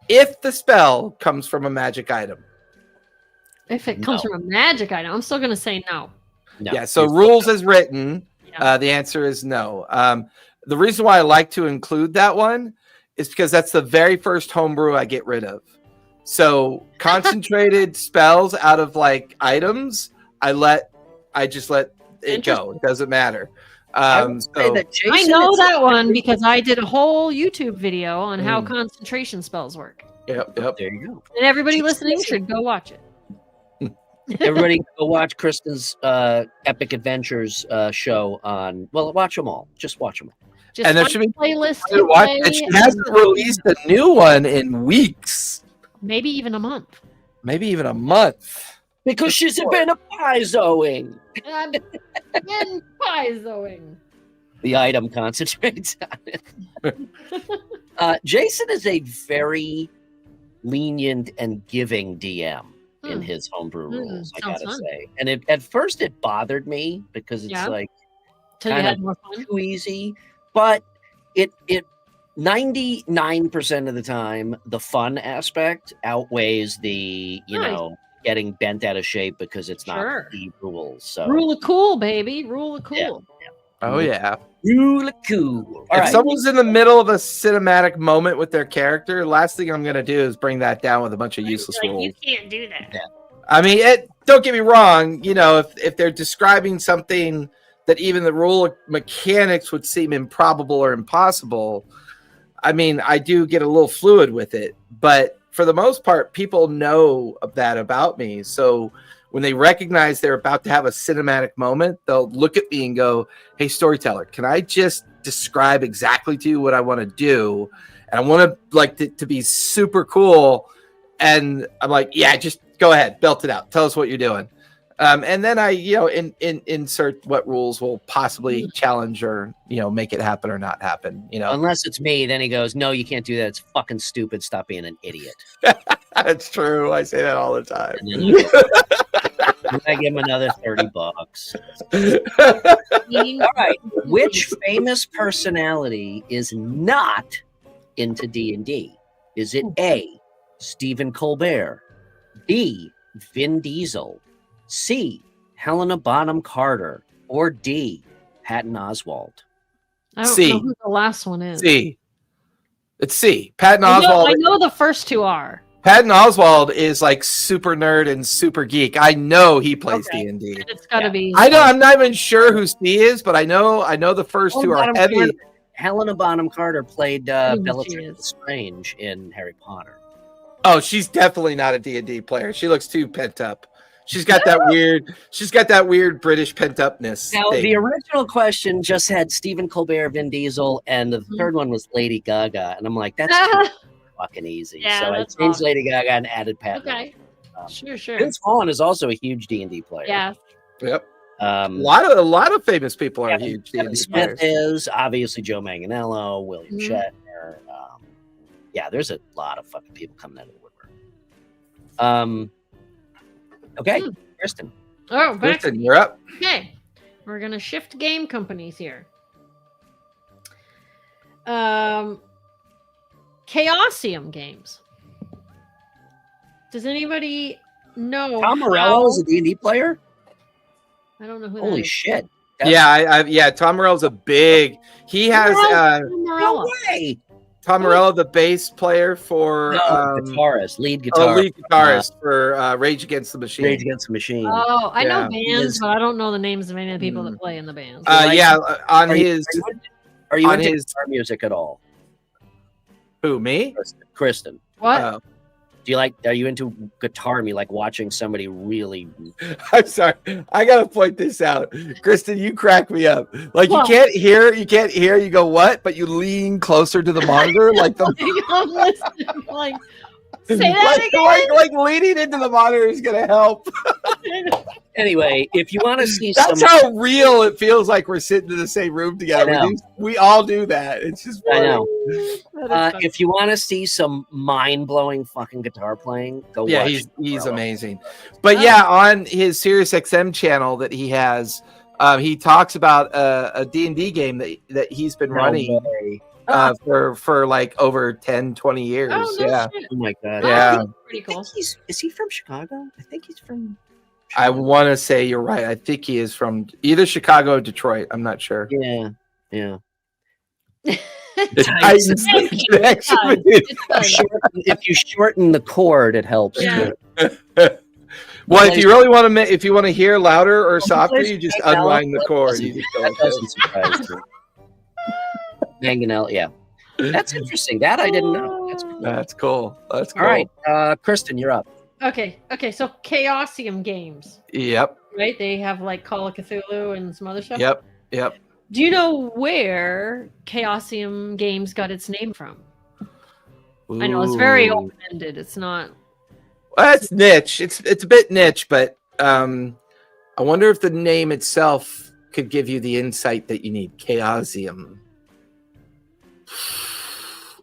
if the spell comes from a magic item? If it comes from a magic item, I'm still going to say no. Yeah, so rules as written, the answer is no. The reason why I like to include that one is because that's the very first homebrew I get rid of. So concentrated spells out of like items, I just let it go. It doesn't matter. I know that one because I did a whole YouTube video on how concentration spells work. Yep. There you go. And everybody listening should go watch it. Everybody go watch Kristen's Epic Adventures show on. Well, watch them all. Just watch them all. And there should be playlist. She hasn't released a new one in weeks. Maybe even a month. Because she's been a piezoing. Been piezoing. The item concentrates on it. Jason is a very lenient and giving DM in his homebrew rules, I gotta say. And at first it bothered me because it's like kind of too easy. But it 99% of the time, the fun aspect outweighs the, getting bent out of shape because it's not the rules. So rule of cool, baby. Rule of cool. Yeah. Oh, yeah. Rule of cool. If someone's in the middle of a cinematic moment with their character, last thing I'm going to do is bring that down with a bunch of useless rules. You can't do that. Yeah. I mean, don't get me wrong. If they're describing something that even the rule mechanics would seem improbable or impossible, I mean, I do get a little fluid with it. But for the most part, people know that about me. So when they recognize they're about to have a cinematic moment, they'll look at me and go, "Hey, storyteller, can I just describe exactly to you what I want to do? And I want to be super cool." And I'm like, "Yeah, just go ahead, belt it out. Tell us what you're doing." And then I, insert what rules will possibly challenge or, make it happen or not happen. Unless it's me, then he goes, "No, you can't do that. It's fucking stupid. Stop being an idiot." That's true. I say that all the time. And I give him another $30. All right. Which famous personality is not into D&D? Is it A, Stephen Colbert, B, Vin Diesel, C, Helena Bonham Carter, or D, Patton Oswalt? I don't know who the last one is. C. It's C. Patton Oswalt. I know the first two are. Patton Oswalt is like super nerd and super geek. I know he plays D&D. It's got to be. I know. I'm not even sure who C is, but I know the first two are heavy. Helena Bonham Carter played Bellatrix Lestrange in Harry Potter. Oh, she's definitely not a D&D player. She looks too pent up. She's got that weird British pent upness. Now, the original question just had Stephen Colbert, Vin Diesel, and the third one was Lady Gaga, and I'm like, that's too fucking easy. Yeah, So I that's changed awesome. Lady Gaga and added Pat. Okay. Miller. Sure. Vince Vaughn is also a huge D&D player. Yeah. Yep. A Um, lot of famous people are Kevin, huge Kevin D&D Smith players. is obviously Joe Manganiello, William Mhm. Shatner. Yeah, there's a lot of fucking people coming out of the woodwork. Okay, Kristen. Oh, back. Kristen, you're up. Okay. We're gonna shift game companies here. Chaosium Games. Does anybody know? Tom Morello is a D&D player? I don't know who Holy that is. shit. Yeah, Tom Morello's a big. He has Tom No Morello. way. Tom Morello, the bass player for Guitarist, lead guitar. lead guitarist for Rage Against the Machine. Rage Against the Machine. Oh, I know Yeah. bands, but I don't know the names of any of the people that play in the bands. Yeah, on Are his you on into his- guitar music at all? who, me? Kristen. What? Are you into guitar music, like watching somebody really I'm sorry. I gotta point this out. Kristen, you crack me up. Like What? you can't hear, you go, what? But you lean closer to the monitor, like the I'm listening. Like, say that again. like leaning into the monitor is gonna help. Anyway, if you want to see That's some how real it feels like we're sitting in the same room together. I know. We all do that. It's just I funny. know. That is funny. If you want to see some mind-blowing fucking guitar playing, go Yeah, watch he's Morello. amazing. But yeah, on his Sirius XM channel that he has, he talks about a D&D game that he's been running for like over 10, 20 years. Oh, no yeah. shit. Oh my god. Yeah. That's pretty cool. Is he from Chicago? I think he's from I want to say you're right. I think he is from either Chicago or Detroit. I'm not sure. Yeah. The Titans. Titans connection. It's fun. If you shorten the chord, it helps. Yeah. too. Well, if you really want to, if you want to hear louder or softer, plays you just Manganiello? unwind the cord. You just go That like doesn't this. surprise me. Manganiello, yeah. That's interesting. That I didn't know. That's cool. That's cool. That's cool. All right, Kristen, you're up. Okay. So Chaosium Games, Yep. right? They have like Call of Cthulhu and some other stuff. Yep. Do you know where Chaosium Games got its name from? I know it's very Ooh. open-ended. It's not. Well, it's niche. It's a bit niche, but I wonder if the name itself could give you the insight that you need. Chaosium.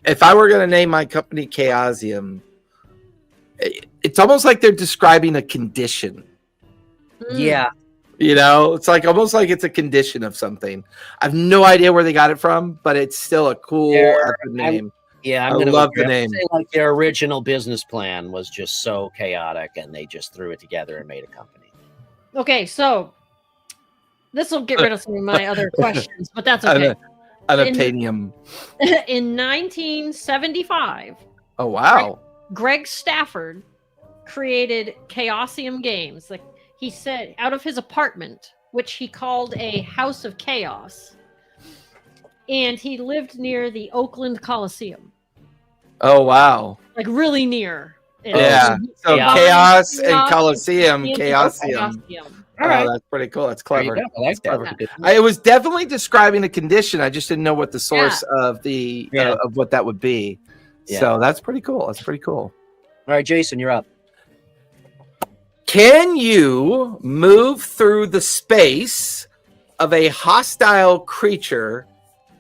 If I were going to name my company Chaosium, it's almost like they're describing a condition. Yeah. You know, it's like almost like it's a condition of something. I have no idea where they got it from, but it's still a cool name. Yeah, I love the agree. name. Say, like their original business plan was just so chaotic, and they just threw it together and made a company. Okay, so this will get rid of some of my other questions, but that's okay. Unobtainium. In 1975, Oh wow! Greg Stafford created Chaosium Games. Like he said, out of his apartment, which he called a house of chaos, and he lived near the Oakland Coliseum, Oh wow! like really near. it. Yeah. So Yeah. chaos and Chaos Coliseum, and Chaosium. All right. Oh, that's pretty cool. That's There you clever. go. I like that. Clever. Good. It was definitely describing a condition. I just didn't know what the source of the Yeah. of what that would be. Yeah. So that's pretty cool. That's pretty cool. All right, Jason, you're up. Can you move through the space of a hostile creature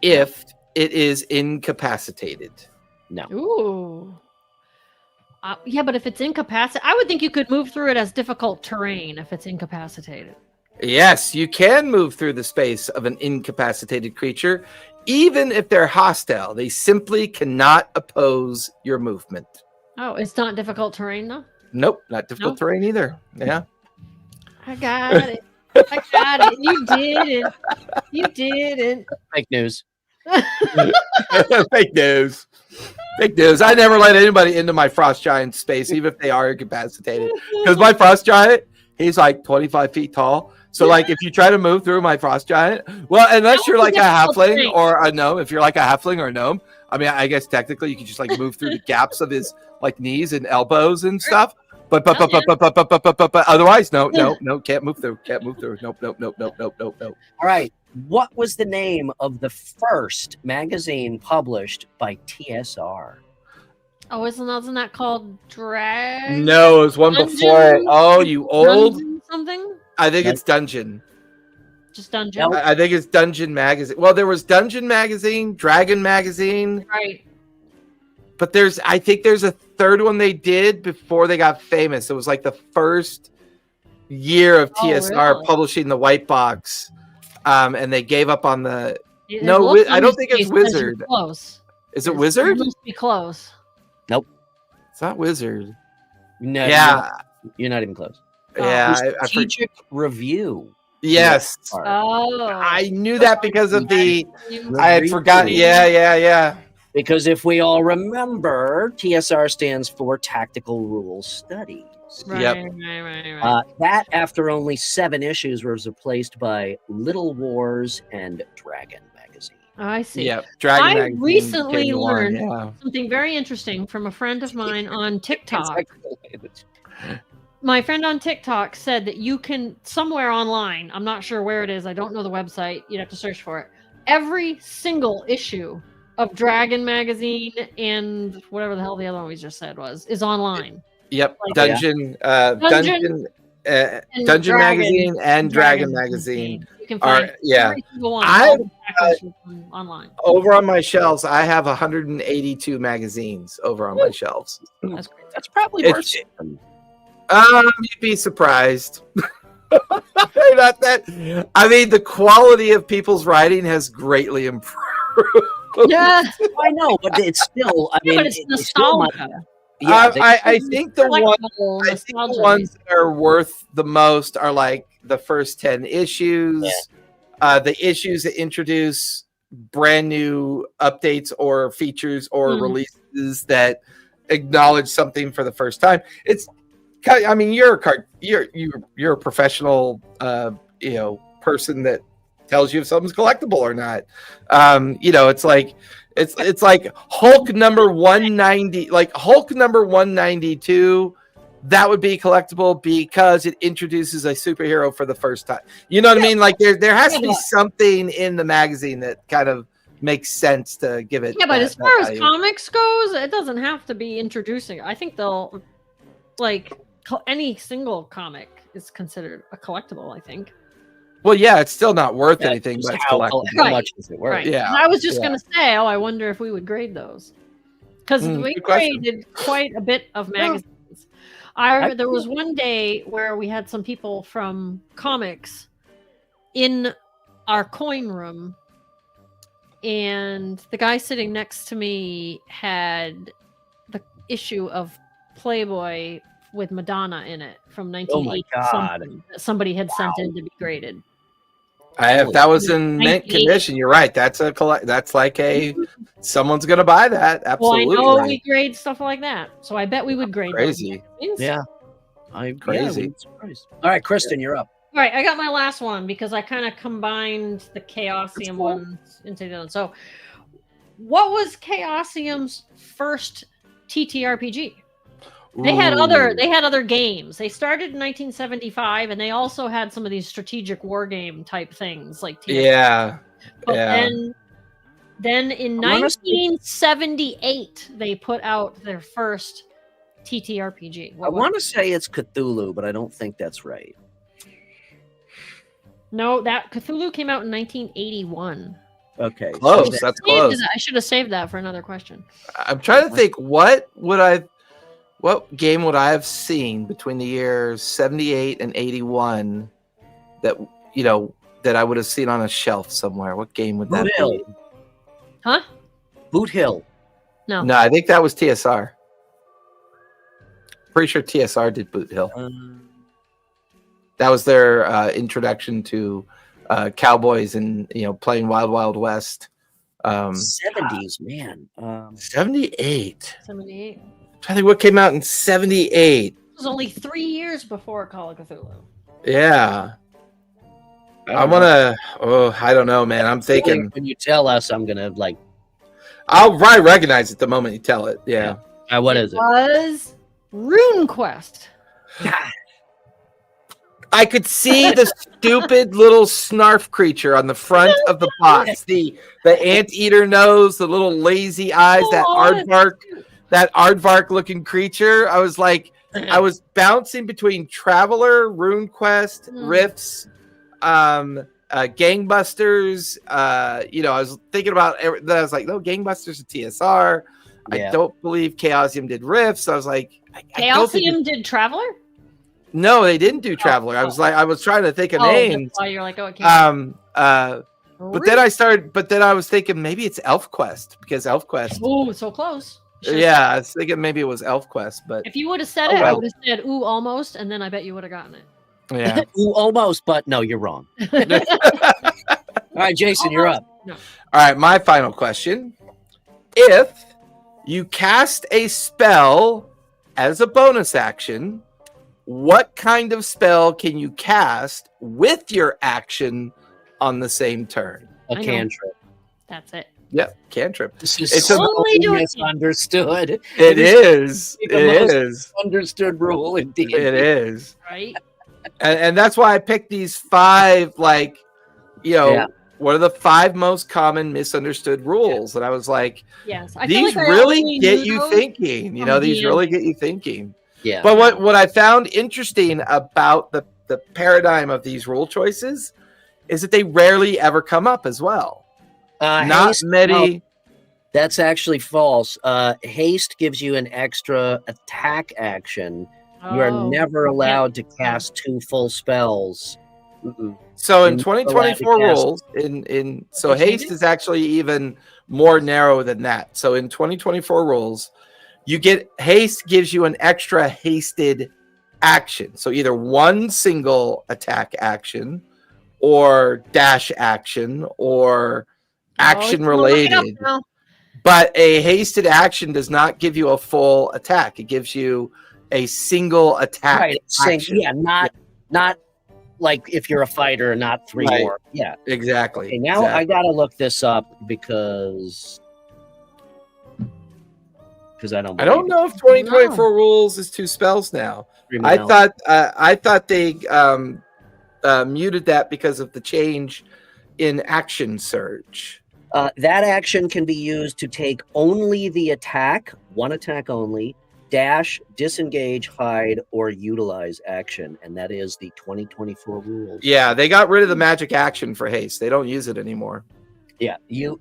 if it is incapacitated? No. Ooh. Yeah, but if it's incapacitated, I would think you could move through it as difficult terrain if it's incapacitated. Yes, you can move through the space of an incapacitated creature, even if they're hostile. They simply cannot oppose your movement. Oh, it's not difficult terrain though? Nope, not difficult No? terrain either. Yeah. I got it. I got it. You didn't. You didn't. Fake news. Fake news. Fake news. I never let anybody into my frost giant space, even if they are incapacitated. Because my frost giant, he's like 25 feet tall. So, like, if you try to move through my frost giant, well, unless you're like a halfling or a gnome, if you're like a halfling or a gnome, I mean, I guess technically you could just like move through the gaps of his like knees and elbows and stuff. But otherwise, no, can't move through. Can't move through. Nope. All right. What was the name of the first magazine published by TSR? Oh, wasn't that called Drag? No, it was one Dungeon? before it. Oh, you old? Dungeon something? I think it's Dungeon. Just Dungeon. Nope. I think it's Dungeon Magazine. Well, there was Dungeon Magazine, Dragon Magazine, Right. but I think there's a third one they did before they got famous. It was like the first year of TSR really? publishing the white box, and they gave up on the. It No, looks I don't on think this it's page says Wizard. you're Close. Is it It Wizard? must be close. It's not Wizard. No, Yeah, you're not even close. yeah. Strategic review. Yes, Part. Oh. I knew that because of the. You- I had forgotten. Yeah. Because if we all remember, TSR stands for Tactical Rules Studies. Right, Yep. right. That, after only 7 issues, was replaced by Little Wars and Dragon magazine. I see. Yep. Dragon I Magazine recently came along, learned yeah. something very interesting from a friend of mine on TikTok. Technical language. My friend on TikTok said that you can somewhere online, I'm not sure where it is, I don't know the website, you'd have to search for it. Every single issue of Dragon magazine and whatever the hell the other one we just said is online. Yep. Like- Dungeon Dungeon Dungeon Magazine and Dragon Magazine. You can are find yeah. every single one. I- all the back issues online. Over on my shelves, I have 182 magazines over on my shelves. That's great. That's probably It's- worth it. You'd be surprised. Not that. I mean, the quality of people's writing has greatly improved. Yeah, I know, but it's still. I mean, but it's still might- nostalgia. yeah, they- I think the one. Collectible I think the nostalgia. ones that are worth the most are like the first 10 issues, the issues that introduce brand new updates or features or releases that acknowledge something for the first time. I mean, you're a professional, person that tells you if something's collectible or not. It's like Hulk number 190, like Hulk number 192. That would be collectible because it introduces a superhero for the first time. You know what I mean? Like there has to be something in the magazine that kind of makes sense to give it. Yeah, but as that far as value. comics goes, it doesn't have to be introducing. I think they'll any single comic is considered a collectible. I think. Well, yeah, it's still not worth Yeah, anything, just but it's how collectible. much is it worth? Right. Yeah, I was just yeah. gonna say, I wonder if we would grade those because we good question. graded quite a bit of magazines. There was one day where we had some people from comics in our coin room, and the guy sitting next to me had the issue of Playboy with Madonna in it from 1980 God. something that somebody had sent in to be graded. If that was in mint 1980. condition, you're right. That's like someone's gonna buy that. Absolutely. Well, I know we grade stuff like that, so I bet we would grade those Crazy. magazines. Yeah, I'm Crazy. Yeah, surprised. All right, Kristen, you're up. All right, I got my last one because I kind of combined the Chaosium cool. ones into the other. So, what was Chaosium's first TTRPG? They had other games. They started in 1975, and they also had some of these strategic war game type things like TF. Yeah. But yeah. then in I wanna say- 1978 they put out their first TTRPG. I want to say it's Cthulhu, but I don't think that's right. No, that Cthulhu came out in 1981. Okay, Close. so That's close. I should have saved that for another question. I'm trying to think what game would I have seen between the years 78 and 81 that that I would have seen on a shelf somewhere? What game would that Boot be? Hill. Huh? Boot Hill. No. No, I think that was TSR. Pretty sure TSR did Boot Hill. That was their introduction to cowboys and playing Wild Wild West. 70s, man. 78. 78. I think what came out in 78. It was only 3 years before Call of Cthulhu. Yeah. I don't know, man. I'm thinking When you tell us, I'm gonna like. I'll probably recognize it the moment you tell it. Yeah. What is it? Was RuneQuest. I could see the stupid little snarf creature on the front of the box. The anteater nose, the little lazy eyes, that Oh, aardvark that aardvark looking creature. I was like, I was bouncing between Traveler, RuneQuest, Rifts, Gangbusters. You know, I was thinking about that. I was like, no, Gangbusters and TSR. Yeah. I don't believe Chaosium did Rifts. I was like, Chaosium did Traveler? No, they didn't do Traveler. I was trying to think of names. That's why you're like, oh, it can't. But then I was thinking maybe it's ElfQuest because ElfQuest. Oh, so close. Yeah, I was thinking maybe it was ElfQuest, but if you would have said it, I would have said, ooh, almost, and then I bet you would have gotten it. Yeah. Ooh, almost, but no, you're wrong. All right, Jason, you're up. No. All right, my final question. If you cast a spell as a bonus action, what kind of spell can you cast with your action on the same turn? A cantrip. That's it. Yep, cantrip. This is It's so only doing misunderstood. It is. It is. Understood rule indeed. It is. Right? And that's why I picked these 5, like, you know, what are the 5 most common misunderstood rules? And I was like, yes, I these feel like really get you thinking. You know, these really get you thinking. Yeah. But what I found interesting about the paradigm of these rule choices is that they rarely ever come up as well. Not haste, many. no, that's actually false. Haste gives you an extra attack action. You are never allowed to cast 2 full spells. So in 2024 rules, so haste is actually even more narrow than that. So in 2024 rules, you get haste gives you an extra hasted action. So either one single attack action, or dash action, or action related. But a hasted action does not give you a full attack. It gives you a single attack. Right. Action. Yeah, not like if you're a fighter, not 3 more. Yeah. Exactly. Okay, now I gotta look this up because I don't know if 2024 rules is 2 spells now. I thought they muted that because of the change in action surge. That action can be used to take only the attack, one attack only, dash, disengage, hide, or utilize action, and that is the 2024 rules. Yeah, they got rid of the magic action for haste. They don't use it anymore. Yeah, you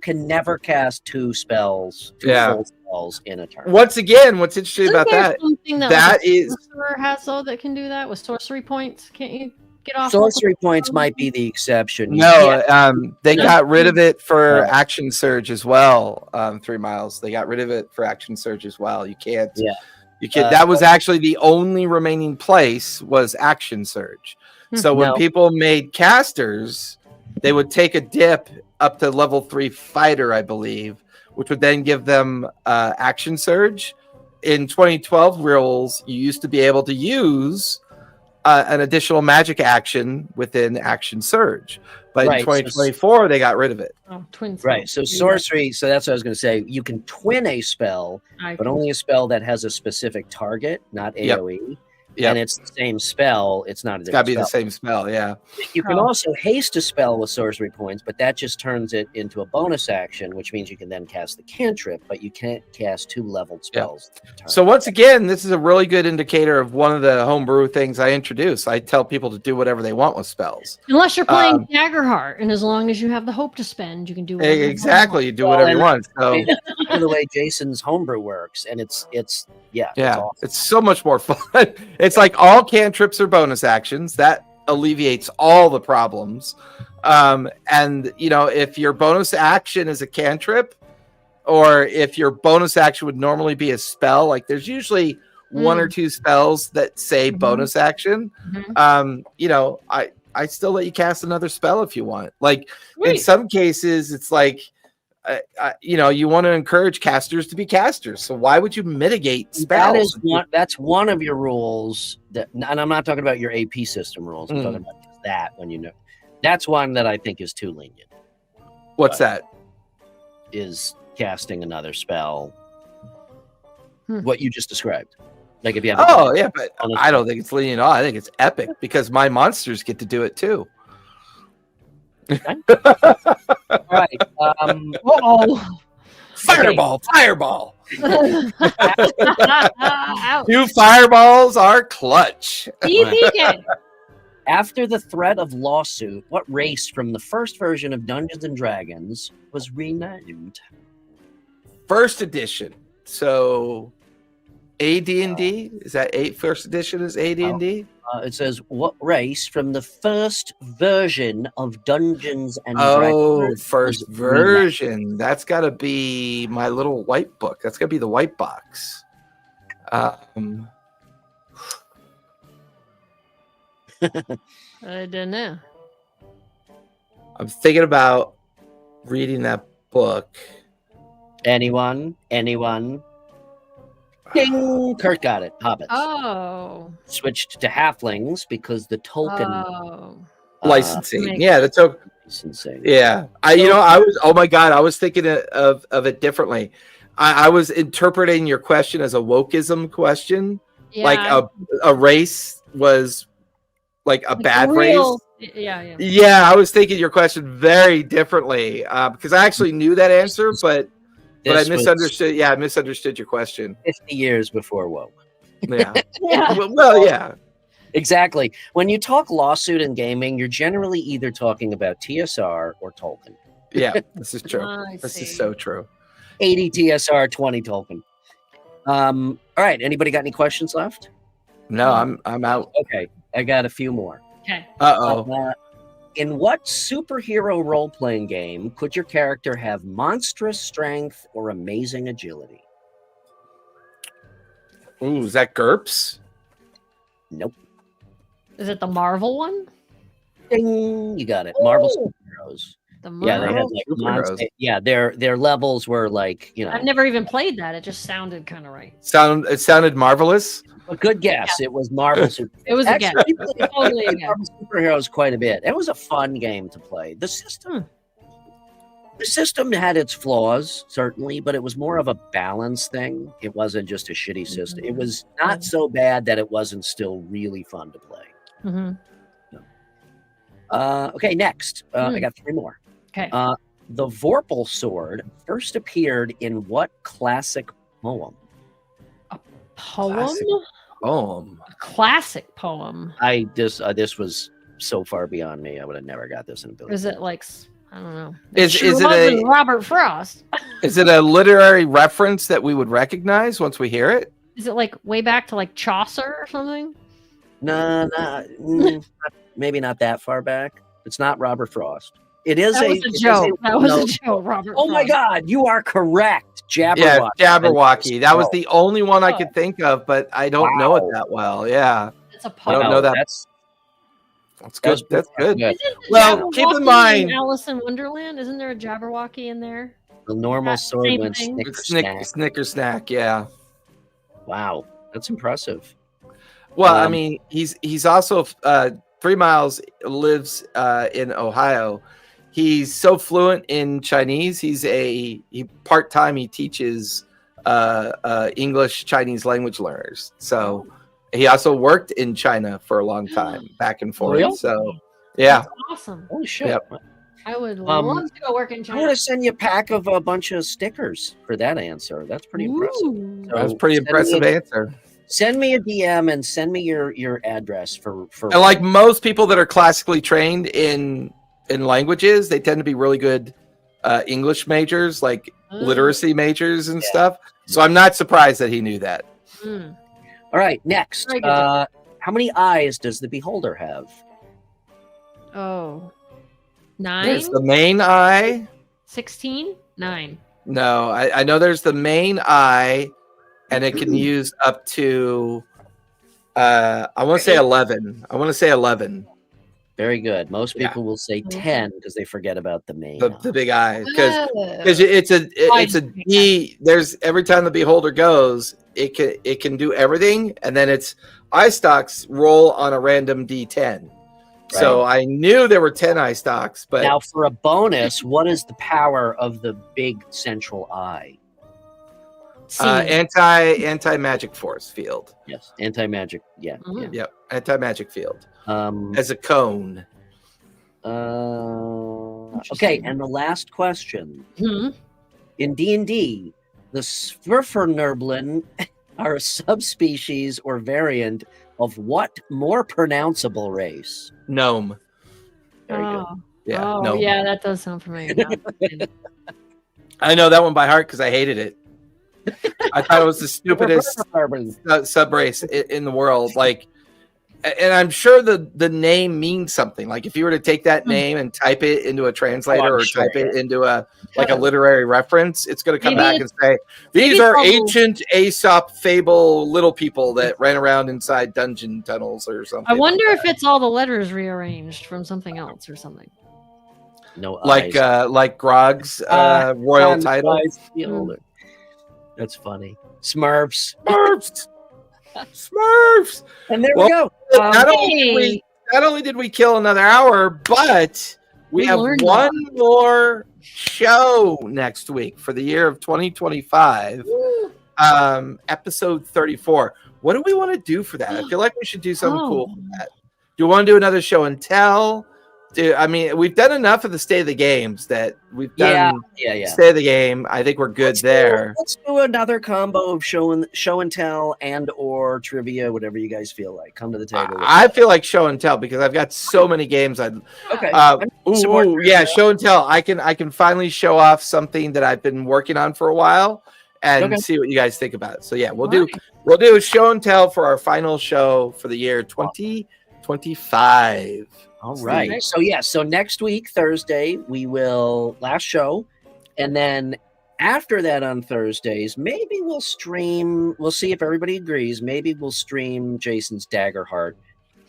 can never cast 2 spells, 2 full spells in a turn. Once again, what's interesting about that? That is sorcerer has though that can do that with sorcery points. Can't you get off? Sorcery points might be the exception. No, they got rid of it for action surge as well. 3 miles. They got rid of it for action surge as well. You can't. Yeah. You can. That was actually the only remaining place was action surge. So when people made casters, they would take a dip up to level 3 fighter, I believe, which would then give them action surge. In 2012 rules, you used to be able to use an additional magic action within action surge, but in 2024 they got rid of it. Right. So sorcery. So that's what I was going to say. You can twin a spell, but only a spell that has a specific target, not AOE. And it's the same spell. It's not a different It's got to be the same spell, yeah. You can also haste a spell with sorcery points, but that just turns it into a bonus action, which means you can then cast the cantrip, but you can't cast 2 leveled spells. So once again, this is a really good indicator of one of the homebrew things I introduce. I tell people to do whatever they want with spells. Unless you're playing Daggerheart, and as long as you have the hope to spend, you can do whatever exactly. You do whatever you want. So the way Jason's homebrew works, and it's awesome. It's so much more fun. It's like all cantrips are bonus actions. That alleviates all the problems. And you know, if your bonus action is a cantrip, or if your bonus action would normally be a spell, like there's usually 1 or 2 spells that say bonus action. You know, I still let you cast another spell if you want. Like in some cases, it's like you know, you want to encourage casters to be casters. So why would you mitigate spells? That's one of your rules. And I'm not talking about your AP system rules. I'm talking about just that when you know. That's one that I think is too lenient. What's that? Is casting another spell. What you just described. Like if you have. But I don't think it's lenient at all. I think it's epic because my monsters get to do it too. Right. Fireball, fireball. Ouch. 2 fireballs are clutch. EPK. After the threat of lawsuit, what race from the first version of Dungeons and Dragons was renamed? First edition. So AD&D, is that first edition is AD&D? It says, what race from the first version of Dungeons and Oh, Dragons first was renamed? version. That's got to be my little white book. That's got to be the white box. I don't know. I'm thinking about reading that book. Anyone? Ding! Kurt got it. Hobbits. Oh. Switched to halflings because the Tolkien Oh. Licensing. makes Yeah, the token. licensing. Yeah. I was, oh my God, I was thinking of it differently. I was interpreting your question as a wokeism question. Yeah, Like a race was like a like bad real- race. Yeah. Yeah, I was thinking your question very differently because I actually knew that answer, but I This was misunderstood. Yeah, I misunderstood your question. 50 years before woke. Yeah. Yeah. well, yeah. Exactly. When you talk lawsuit in gaming, you're generally either talking about TSR or Tolkien. Yeah, this is true. I This see. is so true. 80 TSR, 20 Tolkien. All right. Anybody got any questions left? No, I'm out. Okay. I got a few more. Okay. Uh-oh. In what superhero role-playing game could your character have monstrous strength or amazing agility? Ooh, is that GURPS? Nope. Is it the Marvel one? Ding! You got it. Marvel Ooh. superheroes. The Yeah, they had Marvel? like Superheroes. monster. Yeah, their levels were like, I've never even played that. It just sounded kind of right. It sounded marvelous. a good guess. It was Marvel superheroes. It was a guess. Actually, we played Totally a guess. Marvel superheroes quite a bit. It was a fun game to play. The system had its flaws, certainly, but it was more of a balance thing. It wasn't just a shitty system. It was not so bad that it wasn't still really fun to play. Mm-hmm. Okay, next. I got 3 more. Okay. The Vorpal sword first appeared in what classic poem? Poem? Classic. A classic poem. This was so far beyond me. I would have never got this in a billion. Is it like, I don't know. Is it wasn't Robert Frost? Is it a literary reference that we would recognize once we hear it? Is it like way back to like Chaucer or something? No, maybe not that far back. It's not Robert Frost. It is That was a joke. That was no. a joke, Robert. Oh my Frost. God, you are correct. Jabberwocky. Yeah, Jabberwocky. That was the only one I Oh. could think of, but I don't know it that well. Yeah, It's a I poem. don't know that. That's That's good. That's good. good. Isn't the Well, keep in Jabberwocky mind- Alice in Wonderland. Isn't there a Jabberwocky in there? The normal That sword same went thing. snicker snack. Snicker snack. Yeah. Wow, that's impressive. Well, I Um, mean, he's also 3 Miles lives in Ohio. He's so fluent in Chinese. He part-time he teaches English Chinese language learners. So he also worked in China for a long time, back and forth. Really? So yeah, That's awesome. Holy shit! Yep. I would love to go work in I'm China. gonna send you a pack of a bunch of stickers for that answer. That's pretty impressive. Ooh. So that was a pretty send me impressive a- answer. Send me a DM and send me your address for. And like most people that are classically trained in languages, they tend to be really good English majors, like literacy majors and stuff. So I'm not surprised that he knew that. Mm. All right, next. Very good. How many eyes does the beholder have? Oh. 9? There's the main eye. 16? 9. No, I know there's the main eye, and it can use up to I want to say 11. I want to say 11. Very good. Most Yeah. people will say Okay. 10 because they forget about the main. The big eye, because Oh. it's a I see. There's every time the beholder goes, it can do everything, and then its eye stalks roll on a random D10. So I knew there were 10 eye stalks, but Now, for a bonus, what is the power of the big central eye? See. anti magic force field. Yes, anti-magic. Yeah. Mm. Yep, anti magic field Yeah. as a cone. Okay, and the last question. Hmm. In D&D, the Svirfnerblen are a subspecies or variant of what more pronounceable race? Gnome. Very good. Yeah, Oh, gnome. yeah, that does sound familiar. Now. I know that one by heart because I hated it. I thought it was the stupidest subrace in the world. Like, and I'm sure the name means something. Like, if you were to take that name and type it into a translator or type it into a literary reference, it's going to come back and say, these are ancient Aesop fable little people that ran around inside dungeon tunnels or something. I wonder if it's all the letters rearranged from something else or something. No like eyes. like Grog's royal title. That's funny. Smurfs. Smurfs. And there we go. Not only did we kill another hour, but we have one more show next week for the year of 2025. Episode 34. What do we want to do for that? I feel like we should do something cool for that. Do you want to do another show and tell? I mean, we've done enough of the state of the games that we've done. State of the game. I think we're good there. Let's do another combo of show and tell and or trivia, whatever you guys feel like. Come to the table. I feel like show and tell because I've got so many games. Show and tell. I can finally show off something that I've been working on for a while and see what you guys think about it. So yeah, we'll do a show and tell for our final show for the year 2025. All right. So next week, Thursday, we will last show. And then after that on Thursdays, maybe we'll stream. We'll see if everybody agrees. Maybe we'll stream Jason's Daggerheart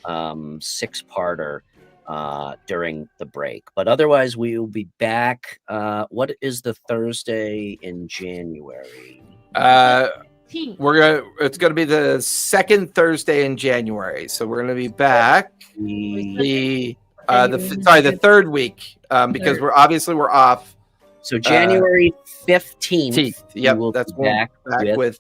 6-parter during the break. But otherwise, we will be back. What is the Thursday in January? It's gonna be the second Thursday in January, so we're gonna be back the third week because we're off. So January 15th. Yep, we'll that's back with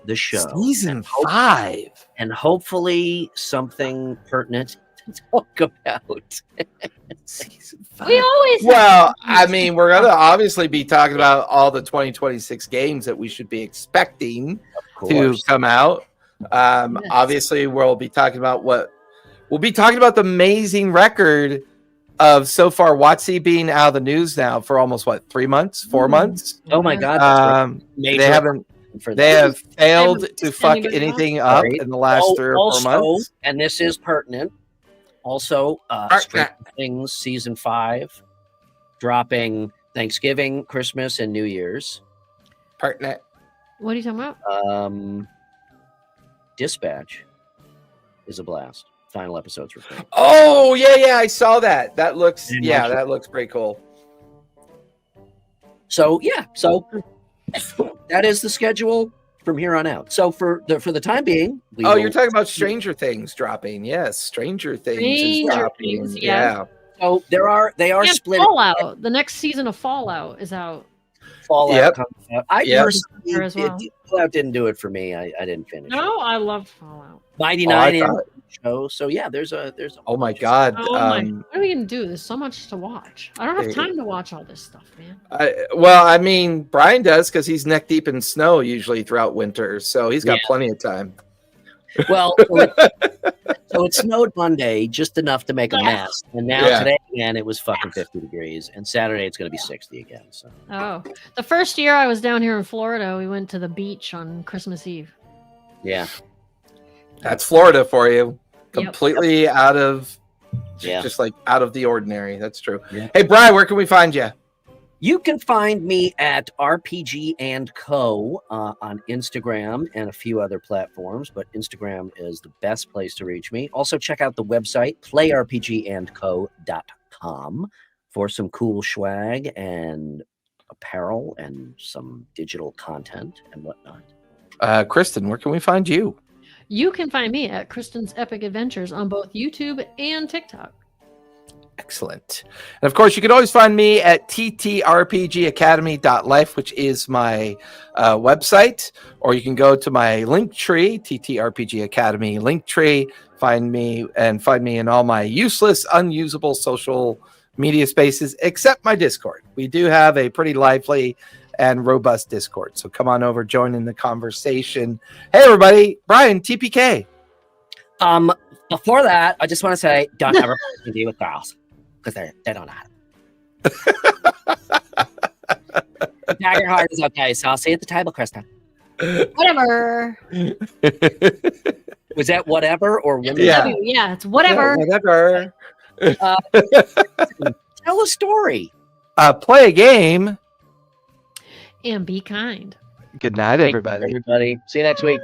the show, season 5, and hopefully something pertinent to talk about. Season 5. We always I mean, we're gonna obviously be talking about all the 2026 games that we should be expecting to come out. Obviously, we'll be talking about the amazing record of so far WotC being out of the news now for almost 4 months. Oh my God! They have failed to fuck anything up in the last 3 or 4 months. And this is pertinent. Also, Stranger Things season 5 dropping Thanksgiving, Christmas, and New Year's. Pertinent. What are you talking about? Dispatch is a blast. Final episodes were filmed. Oh yeah, I saw that. That looks pretty cool. So that is the schedule from here on out. So for the time being, you're talking about Stranger Things dropping. Yes, Stranger Things is dropping. Yeah. So they are split. Fallout. The next season of Fallout is out. Fallout comes out. Personally, Fallout didn't do it for me. I didn't finish. No, I loved Fallout. 99 show. So yeah, there's a. Oh my God! What are we gonna do? There's so much to watch. I don't have time to watch all this stuff, man. I mean, Brian does because he's neck deep in snow usually throughout winter, so he's got plenty of time. Well, so it snowed Monday just enough to make a mess, and now today again it was fucking 50 degrees, and Saturday it's going to be 60 again. So the first year I was down here in Florida, we went to the beach on Christmas Eve. Yeah, that's Florida for you. Completely out of just like out of the ordinary. That's true. Yeah. Hey Brian, where can we find you? You can find me at RPG and Co on Instagram and a few other platforms, but Instagram is the best place to reach me. Also, check out the website playrpgandco.com for some cool swag and apparel and some digital content and whatnot. Kristen, where can we find you? You can find me at Kristen's Epic Adventures on both YouTube and TikTok. Excellent. And of course, you can always find me at ttrpgacademy.life, which is my website, or you can go to my link tree, TTRPG Academy link tree, find me in all my useless, unusable social media spaces, except my Discord. We do have a pretty lively and robust Discord. So come on over, join in the conversation. Hey, everybody. Brian, TPK. Before that, I just want to say, don't ever be with girls because they don't know how to. Dagger heart is okay, so I'll see you at the table, Krista. Whatever. Was that whatever or women? Yeah. Yeah, it's whatever. Yeah, whatever. Tell a story. Play a game. And be kind. Good night, Thank you, everybody. everybody. See you next week.